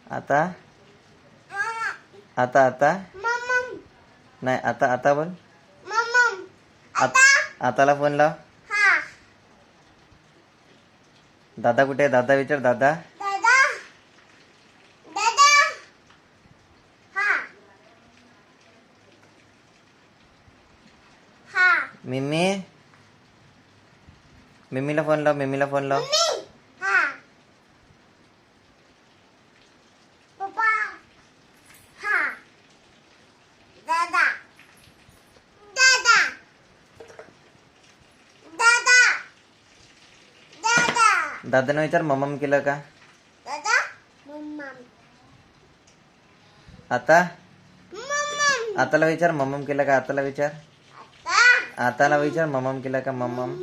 आता आता आता नाही आता आता बोल. आताला फोन लाव. दादा कुठे आहे? दादा विचार. दादा मिम्मी. मिम्मीला फोन लाव. मिम्मीला फोन लाव. दादाने विचार मम्मम केलं का? आता आताला विचार मम्मम केलं का? आताला विचार. आताला विचार मम्मम केलं का? मम्मम.